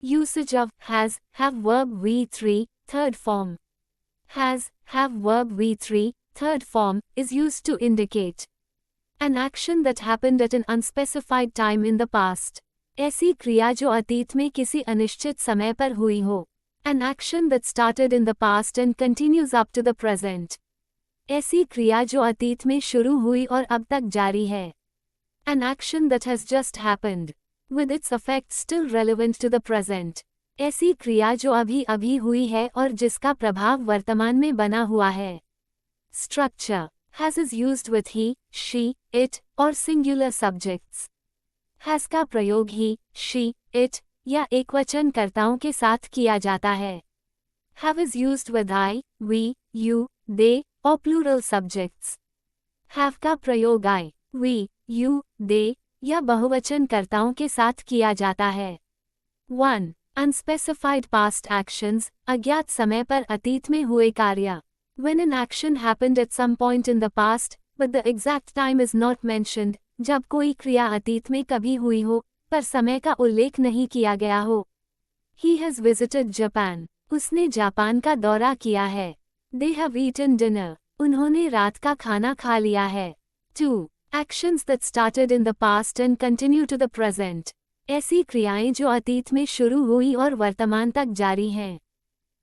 Usage of has, have verb V3, third form. Has, have verb V3, third form, is used to indicate an action that happened at an unspecified time in the past. ऐसी क्रिया जो अतीत में किसी अनिश्चित समय पर हुई हो. An action that started in the past and continues up to the present. ऐसी क्रिया जो अतीत में शुरू हुई और अब तक जारी है. An action that has just happened, with its effects still relevant to the present. ऐसी क्रिया जो अभी अभी हुई है और जिसका प्रभाव वर्तमान में बना हुआ है. Structure. Has is used with he, she, it, or singular subjects. Has का प्रयोग he, she, it, या एकवचन कर्ताओं के साथ किया जाता है. Have is used with I, we, you, they, or plural subjects. Have का प्रयोग I, we, you, they, या बहुवचन कर्ताओं के साथ किया जाता है. 1. Unspecified past actions, अज्ञात समय पर अतीत में हुए कार्य. When an action happened at some point in the past, but the exact time is not mentioned, जब कोई क्रिया अतीत में कभी हुई हो, पर समय का उल्लेख नहीं किया गया हो. He has visited Japan. उसने जापान का दौरा किया है. They have eaten dinner. उन्होंने रात का खाना खा लिया है. 2. Actions that started in the past and continue to the present. ऐसी क्रियाएं जो अतीत में शुरू हुई और वर्तमान तक जारी हैं.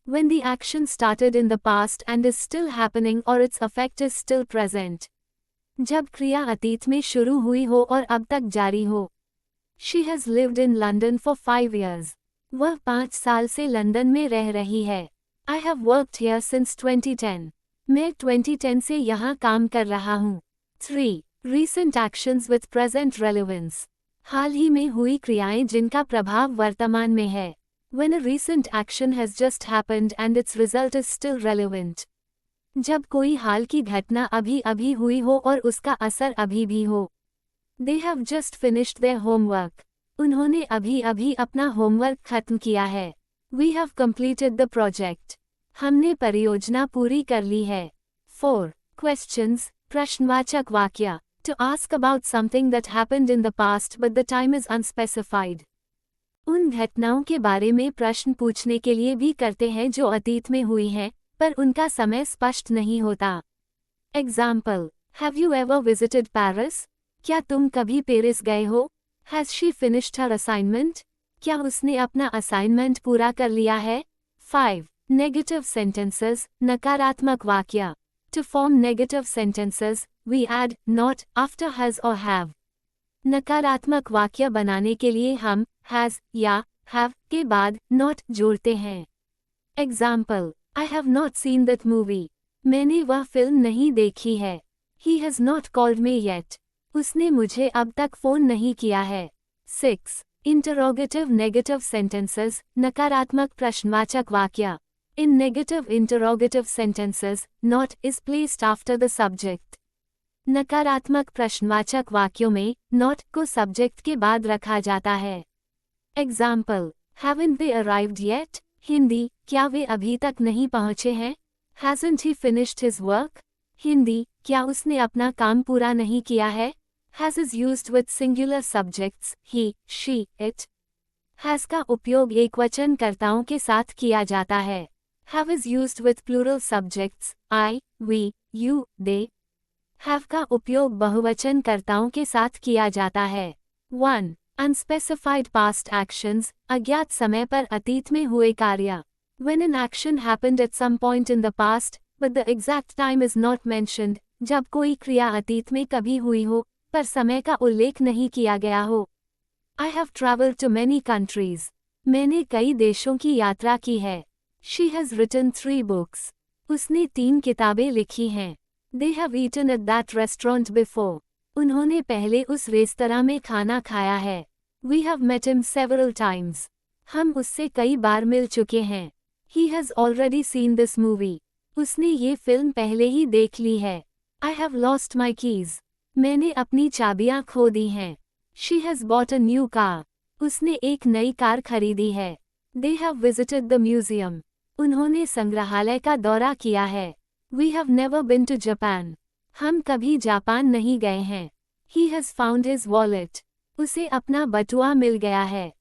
When the action started in the past and is still happening or its effect is still present. जब क्रिया अतीत में शुरू हुई हो और अब तक जारी हो. She has lived in London for 5 years. वह 5 साल से लंदन में रह रही है. I have worked here since 2010. मैं 2010 से यहाँ काम कर रहा हूँ. 3. Recent actions with present relevance. हाल ही में हुई क्रियाएं जिनका प्रभाव वर्तमान में है. When a recent action has just happened and its result is still relevant. जब कोई हाल की घटना अभी अभी हुई हो और उसका असर अभी भी हो. They have just finished their homework. उन्होंने अभी अभी अपना होमवर्क खत्म किया है. We have completed the project. हमने परियोजना पूरी कर ली है. 4. Questions, प्रश्नवाचक वाक्य. To ask about something that happened in the past but the time is unspecified. उन घटनाओं के बारे में प्रश्न पूछने के लिए भी करते हैं जो अतीत में हुई हैं, पर उनका समय स्पष्ट नहीं होता. Example. Have you ever visited Paris? क्या तुम कभी पेरिस गए हो? Has she finished her assignment? क्या उसने अपना असाइनमेंट पूरा कर लिया है? 5. Negative sentences, नकारात्मक वाक्य. To form negative sentences, we add not after has or have. नकारात्मक वाक्य बनाने के लिए हम has या have के बाद not जोड़ते हैं. Example. I have not seen that movie. मैंने वह फिल्म नहीं देखी है. He has not called me yet. उसने मुझे अब तक फोन नहीं किया है. 6. Interrogative negative sentences, नकारात्मक प्रश्नवाचक वाक्य. In negative interrogative sentences, not is placed after the subject. नकारात्मक प्रश्नवाचक वाक्यों में not को सब्जेक्ट के बाद रखा जाता है. Example. Haven't they arrived yet? Hindi, क्या वे अभी तक नहीं पहुँचे हैं? Hasn't he finished his work? Hindi, क्या उसने अपना काम पूरा नहीं किया है? Has is used with singular subjects, he, she, it. Has का उपयोग एकवचन कर्ताओं के साथ किया जाता है. Have is used with plural subjects, I, we, you, they. Have का उपयोग बहुवचन कर्ताओं के साथ किया जाता है. 1. Unspecified past actions, अज्ञात समय पर अतीत में हुए कार्य. When an action happened at some point in the past, but the exact time is not mentioned, जब कोई क्रिया अतीत में कभी हुई हो, पर समय का उल्लेख नहीं किया गया हो. I have traveled to many countries. मैंने कई देशों की यात्रा की है. She has written 3 books. उसने 3 किताबें लिखी हैं. They have eaten at that restaurant before. उन्होंने पहले उस रेस्तरां में खाना खाया है. We have met him several times. हम उससे कई बार मिल चुके हैं. He has already seen this movie. उसने ये फिल्म पहले ही देख ली है. I have lost my keys. मैंने अपनी चाबियां खो दी हैं. She has bought a new car. उसने एक नई कार खरीदी है. They have visited the museum. उन्होंने संग्रहालय का दौरा किया है. We have never been to Japan. हम कभी जापान नहीं गए हैं. He has found his wallet. उसे अपना बटुआ मिल गया है.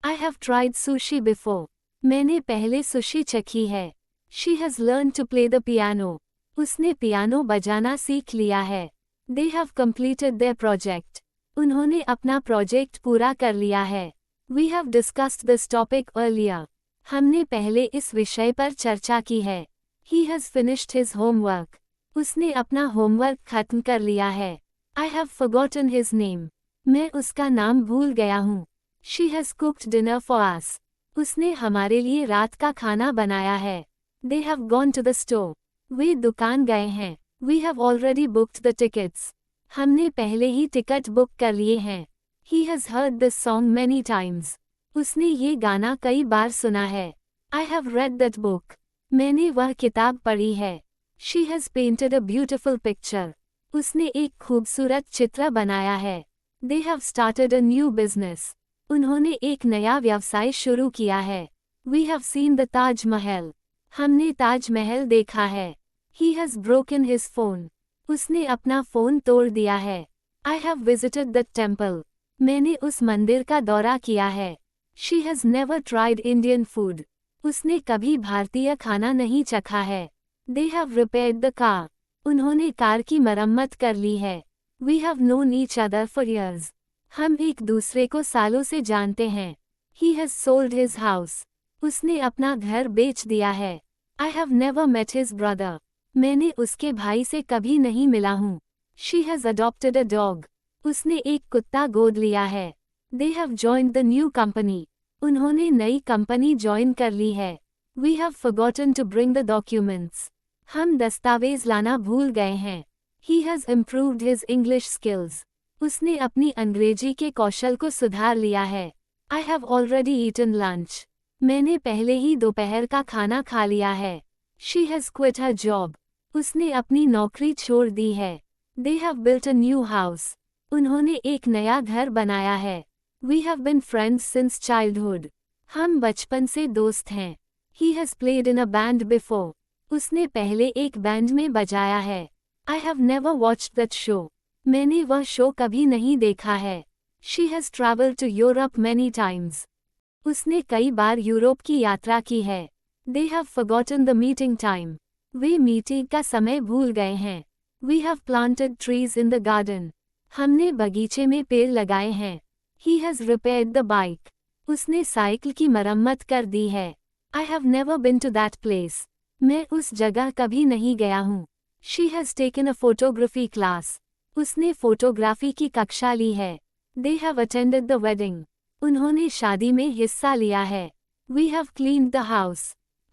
I have tried sushi before. मैंने पहले सुशी चखी है. She has learned to play the piano. उसने पियानो बजाना सीख लिया है. They have completed their project. उन्होंने अपना प्रोजेक्ट पूरा कर लिया है. We have discussed this topic earlier. हमने पहले इस विषय पर चर्चा की है. He has finished his homework. उसने अपना होमवर्क खत्म कर लिया है. I have forgotten his name. मैं उसका नाम भूल गया हूँ. She has cooked dinner for us. उसने हमारे लिए रात का खाना बनाया है. They have gone to the store. वे दुकान गए हैं. We have already booked the tickets. हमने पहले ही टिकट बुक कर लिए हैं. He has heard this song many times. उसने ये गाना कई बार सुना है. I have read that book. मैंने वह किताब पढ़ी है. She has painted a beautiful picture. उसने एक खूबसूरत चित्र बनाया है. They have started a new business. उन्होंने एक नया व्यवसाय शुरू किया है. We have seen the Taj Mahal. हमने ताज महल देखा है. He has broken his phone. उसने अपना फोन तोड़ दिया है. I have visited that temple. मैंने उस मंदिर का दौरा किया है. She has never tried Indian food. उसने कभी भारतीय खाना नहीं चखा है. They have repaired the car. उन्होंने कार की मरम्मत कर ली है. We have known each other for years. हम एक दूसरे को सालों से जानते हैं. He has sold his house. उसने अपना घर बेच दिया है. I have never met his brother. मैंने उसके भाई से कभी नहीं मिला हूँ. She has adopted a dog. उसने एक कुत्ता गोद लिया है. They have joined the new company. उन्होंने नई कंपनी ज्वाइन कर ली है. We have forgotten to bring the documents. हम दस्तावेज लाना भूल गए हैं. He has improved his English skills. उसने अपनी अंग्रेजी के कौशल को सुधार लिया है. I have already eaten lunch. मैंने पहले ही दोपहर का खाना खा लिया है. She has quit her job. उसने अपनी नौकरी छोड़ दी है. They have built a new house. उन्होंने एक नया घर बनाया है. We have been friends since childhood. हम बचपन से दोस्त हैं. He has played in a band before. उसने पहले एक बैंड में बजाया है. I have never watched that show. मैंने वह शो कभी नहीं देखा है. She has traveled to Europe many times. उसने कई बार यूरोप की यात्रा की है. They have forgotten the meeting time. Way meeting का समय भूल गए हैं. We have planted trees in the garden. हमने बगीचे में पेड़ लगाए हैं. He has repaired the bike. उसने साइकिल की मरम्मत कर दी है. I have never been to that place. मैं उस जगह कभी नहीं गया हूँ. She has taken a photography class. उसने फोटोग्राफी की कक्षा ली है. They have attended the wedding. उन्होंने शादी में हिस्सा लिया है. We have cleaned the house.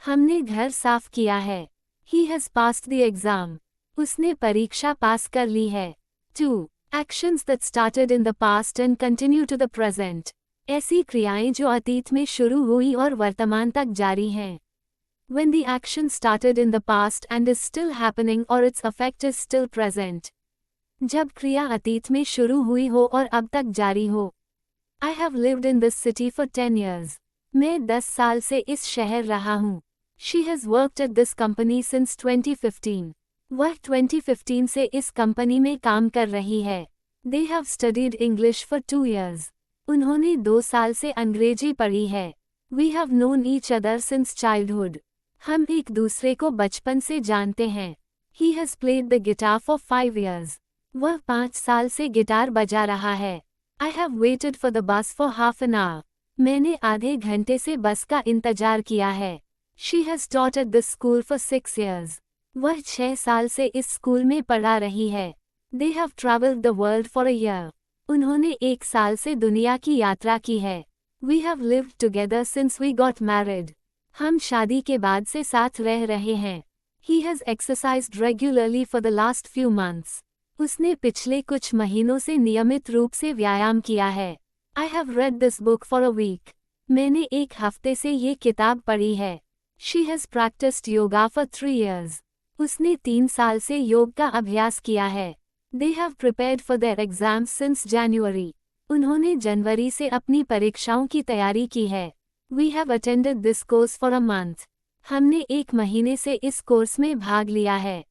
हमने घर साफ किया है. He has passed the exam. उसने परीक्षा पास कर ली है. 2. Actions that started in the past and continue to the present. ऐसी क्रियाएं जो अतीत में शुरू हुई और वर्तमान तक जारी हैं. When the action started in the past and is still happening or its effect is still present. जब क्रिया अतीत में शुरू हुई हो और अब तक जारी हो. I have lived in this city for 10 years. मैं 10 साल से इस शहर रहा हूँ. She has worked at this company since 2015. वह 2015 से इस कंपनी में काम कर रही है. They have studied English for 2 years. उन्होंने 2 साल से अंग्रेजी पढ़ी है. We have known each other since childhood. हम एक दूसरे को बचपन से जानते हैं. He has played the guitar for 5 years. वह 5 साल से गिटार बजा रहा है. I have waited for the bus for half an hour. मैंने आधे घंटे से बस का इंतजार किया है. She has taught at this school for 6 years. वह 6 साल से इस स्कूल में पढ़ा रही है. They have traveled the world for a year. उन्होंने 1 साल से दुनिया की यात्रा की है. We have lived together since we got married. हम शादी के बाद से साथ रह रहे हैं. He has exercised regularly for the last few months. उसने पिछले कुछ महीनों से नियमित रूप से व्यायाम किया है. I have read this book for a week. मैंने 1 हफ्ते से ये किताब पढ़ी है. She has practiced yoga for 3 years. उसने 3 साल से योग का अभ्यास किया है. They have prepared for their exams since January. उन्होंने जनवरी से अपनी परीक्षाओं की तैयारी की है. We have attended this course for a month. हमने 1 महीने से इस कोर्स में भाग लिया है.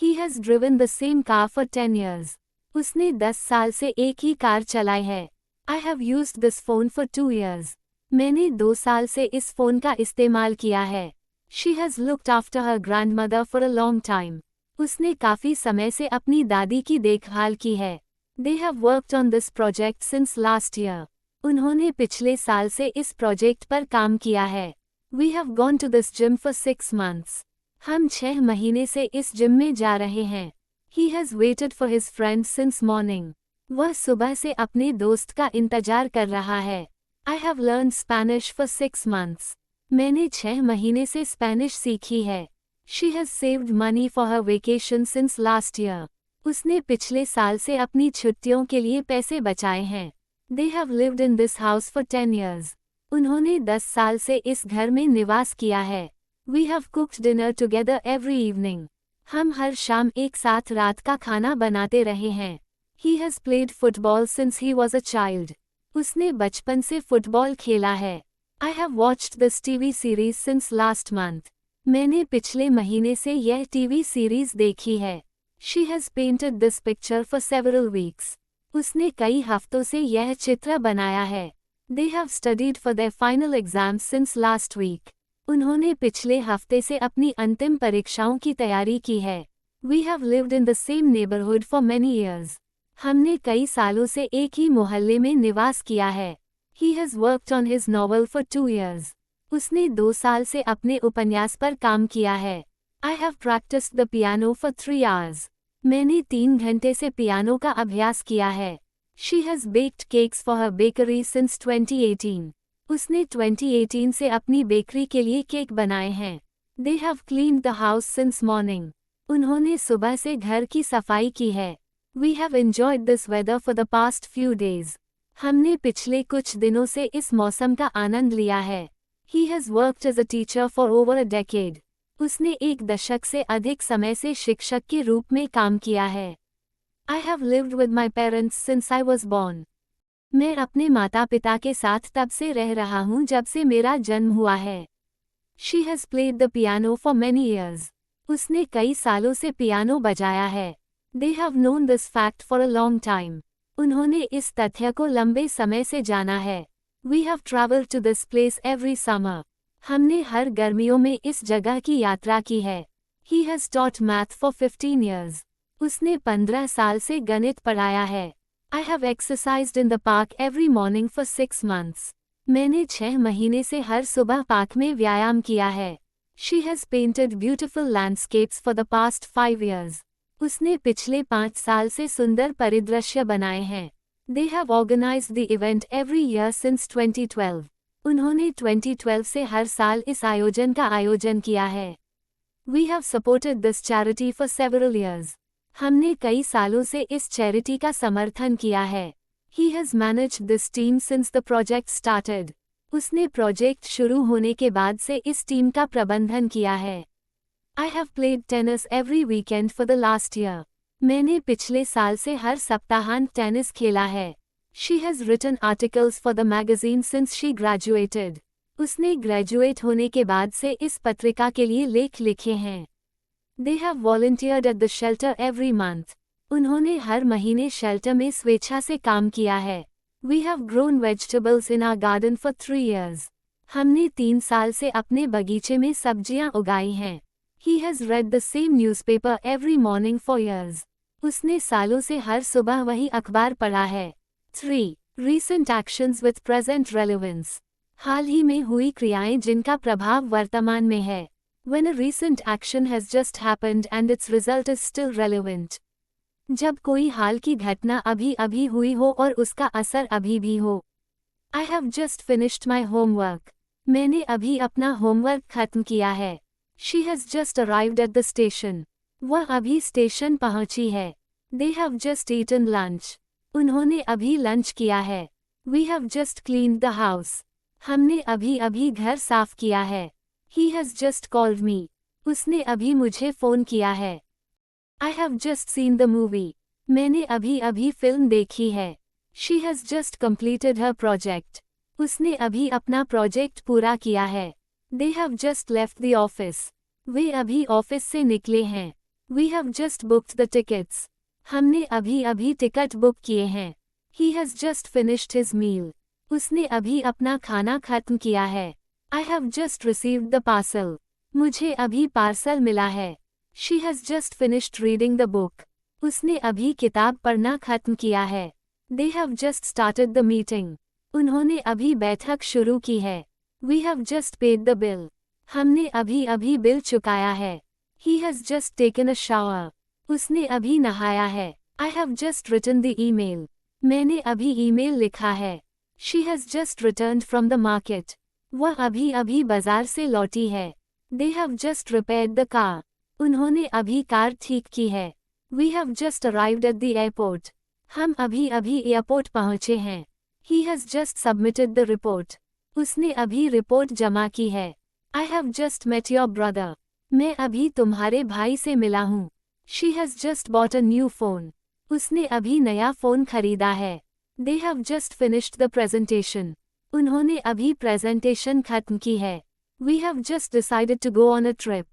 He has driven the same car for 10 years. उसने 10 साल से एक ही कार चलाई है. I have used this phone for 2 years. मैंने 2 साल से इस फ़ोन का इस्तेमाल किया है। She has looked after her grandmother for a long time. उसने काफ़ी समय से अपनी दादी की देखभाल की है। They have worked on this project since last year. उन्होंने पिछले साल से इस प्रोजेक्ट पर काम किया है। We have gone to this gym for 6 months. हम 6 महीने से इस जिम में जा रहे हैं। He has waited for his friend since morning. वह सुबह से अपने दोस्त का इंतजार कर रहा है। I have learned Spanish for 6 months. मैंने 6 महीने से स्पेनिश सीखी है। She has saved money for her vacation since last year. उसने पिछले साल से अपनी छुट्टियों के लिए पैसे बचाए हैं। They have lived in this house for 10 years. उन्होंने 10 साल से इस घर में निवास किया है। We have cooked dinner together every evening. हम हर शाम एक साथ रात का खाना बनाते रहे हैं। He has played football since he was a child. उसने बचपन से फुटबॉल खेला है। I have watched this TV series since last month. मैंने पिछले महीने से यह टीवी सीरीज देखी है। She has painted this picture for several weeks. उसने कई हफ्तों से यह चित्र बनाया है। They have studied for their final exams since last week. उन्होंने पिछले हफ्ते से अपनी अंतिम परीक्षाओं की तैयारी की है। We have lived in the same neighborhood for many years. हमने कई सालों से एक ही मोहल्ले में निवास किया है। He has worked on his novel for 2 years. उसने 2 साल से अपने उपन्यास पर काम किया है। I have practiced the piano for 3 hours. मैंने 3 घंटे से पियानो का अभ्यास किया है। She has baked cakes for her bakery since 2018. उसने 2018 से अपनी बेकरी के लिए केक बनाए हैं। They have cleaned the house since morning. उन्होंने सुबह से घर की सफाई की है। We have enjoyed this weather for the past few days. हमने पिछले कुछ दिनों से इस मौसम का आनंद लिया है। He has worked as a teacher for over a decade. उसने 1 दशक से अधिक समय से शिक्षक के रूप में काम किया है। I have lived with my parents since I was born. मैं अपने माता-पिता के साथ तब से रह रहा हूँ जब से मेरा जन्म हुआ है। She has played the piano for many years. उसने कई सालों से पियानो बजाया है। They have known this fact for a long time. उन्होंने इस तथ्य को लंबे समय से जाना है। We have traveled to this place every summer. हमने हर गर्मियों में इस जगह की यात्रा की है। He has taught math for 15 years. उसने 15 साल से गणित पढ़ाया है। I have exercised in the park every morning for 6 months. मैंने 6 महीने से हर सुबह पार्क में व्यायाम किया है। She has painted beautiful landscapes for the past 5 years. उसने पिछले 5 साल से सुंदर परिदृश्य बनाए हैं। They have organized the event every year since 2012. उन्होंने 2012 से हर साल इस आयोजन का आयोजन किया है। We have supported this charity for several years. हमने कई सालों से इस चैरिटी का समर्थन किया है। He has managed this team since the project started. उसने प्रोजेक्ट शुरू होने के बाद से इस टीम का प्रबंधन किया है। I have played tennis every weekend for the last year. मैंने पिछले साल से हर सप्ताहांत टेनिस खेला है। She has written articles for the magazine since she graduated. उसने ग्रेजुएट होने के बाद से इस पत्रिका के लिए लेख लिखे हैं। They have volunteered at the shelter every month. उन्होंने हर महीने शेल्टर में स्वेच्छा से काम किया है। We have grown vegetables in our garden for 3 years. हमने 3 साल से अपने बगीचे में सब्जियां उगाई हैं। He has read the same newspaper every morning for years. उसने सालों से हर सुबह वही अखबार पढ़ा है। 3. Recent actions with present relevance. हाल ही में हुई क्रियाएं जिनका प्रभाव वर्तमान में है। When a recent action has just happened and its result is still relevant. जब कोई हाल की घटना अभी-अभी हुई हो और उसका असर अभी भी हो। I have just finished my homework. मैंने अभी अपना होमवर्क खत्म किया है। She has just arrived at the station. वह अभी स्टेशन पहुंची है। They have just eaten lunch. उन्होंने अभी लंच किया है। We have just cleaned the house. हमने अभी-अभी घर साफ किया है। He has just called me. उसने अभी मुझे फ़ोन किया है। I have just seen the movie. मैंने अभी-अभी फिल्म देखी है। She has just completed her project. उसने अभी अपना प्रोजेक्ट पूरा किया है। They have just left the office. वे अभी ऑफिस से निकले हैं। We have just booked the tickets. हमने अभी-अभी टिकट बुक किए हैं। He has just finished his meal. उसने अभी अपना खाना खत्म किया है। I have just received the parcel. मुझे अभी पार्सल मिला है। She has just finished reading the book. उसने अभी किताब पढ़ना खत्म किया है। They have just started the meeting. उन्होंने अभी बैठक शुरू की है। We have just paid the bill. हमने अभी अभी बिल चुकाया है। He has just taken a shower. उसने अभी नहाया है। I have just written the email. मैंने अभी ईमेल लिखा है। She has just returned from the market. वह अभी अभी बाजार से लौटी है। They have just repaired the car. उन्होंने अभी कार ठीक की है। We have just arrived at the airport. हम अभी अभी एयरपोर्ट पहुंचे हैं। He has just submitted the report. उसने अभी रिपोर्ट जमा की है। I have just met your brother. मैं अभी तुम्हारे भाई से मिला हूँ। She has just bought a new phone. उसने अभी नया फ़ोन खरीदा है। They have just finished the presentation. उन्होंने अभी प्रेजेंटेशन खत्म की है। We have just decided to go on a trip.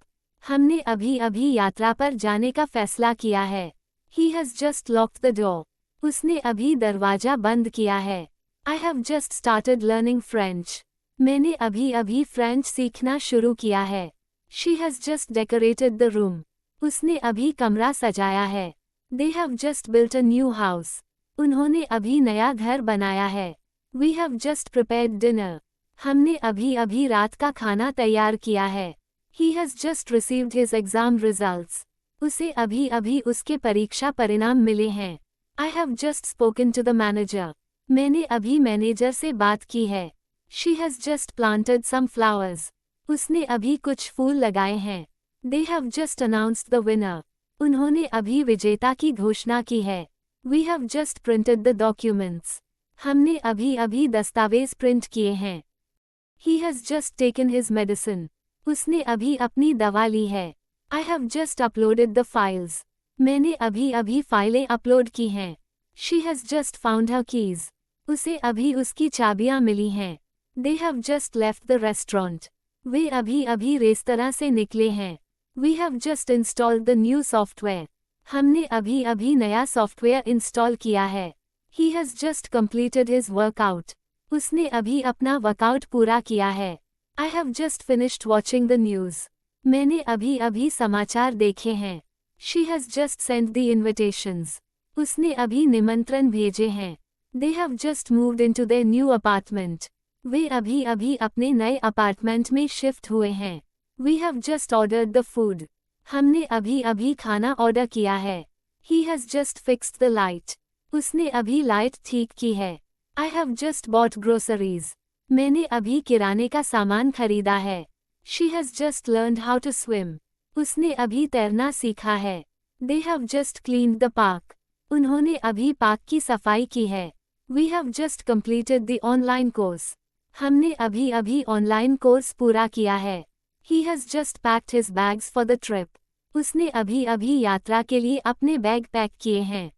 हमने अभी अभी यात्रा पर जाने का फैसला किया है। He has just locked the door. उसने अभी दरवाजा बंद किया है। I have just started learning French. मैंने अभी अभी फ्रेंच सीखना शुरू किया है। She has just decorated the room. उसने अभी कमरा सजाया है। They have just built a new house. उन्होंने अभी नया घर बनाया है। We have just prepared dinner. हमने अभी अभी रात का खाना तैयार किया है। He has just received his exam results. उसे अभी अभी उसके परीक्षा परिणाम मिले हैं। I have just spoken to the manager. मैंने अभी मैनेजर से बात की है। She has just planted some flowers. उसने अभी कुछ फूल लगाए हैं। They have just announced the winner. उन्होंने अभी विजेता की घोषणा की है। We have just printed the documents. हमने अभी अभी दस्तावेज प्रिंट किए हैं। He has just taken his medicine. उसने अभी अपनी दवा ली है। I have just uploaded the files. मैंने अभी अभी फाइलें अपलोड की हैं। She has just found her keys. उसे अभी उसकी चाबियां मिली हैं। They have just left the restaurant. वे अभी अभी रेस्तरां से निकले हैं। We have just installed the new software. हमने अभी अभी नया सॉफ्टवेयर इंस्टॉल किया है। He has just completed his workout. उसने अभी अपना वर्कआउट पूरा किया है। I have just finished watching the news. मैंने अभी अभी समाचार देखे हैं। She has just sent the invitations. उसने अभी निमंत्रण भेजे हैं। They have just moved into their new apartment. वे अभी अभी अपने नए अपार्टमेंट में शिफ्ट हुए हैं। We have just ordered the food. हमने अभी अभी खाना ऑर्डर किया है। He has just fixed the light. उसने अभी लाइट ठीक की है। I have just bought groceries. मैंने अभी किराने का सामान खरीदा है। She has just learned how to swim. उसने अभी तैरना सीखा है। They have just cleaned the park. उन्होंने अभी पार्क की सफाई की है। We have just completed the online course. हमने अभी अभी ऑनलाइन कोर्स पूरा किया है। He has just packed his bags for the trip. उसने अभी अभी यात्रा के लिए अपने बैग पैक किए हैं।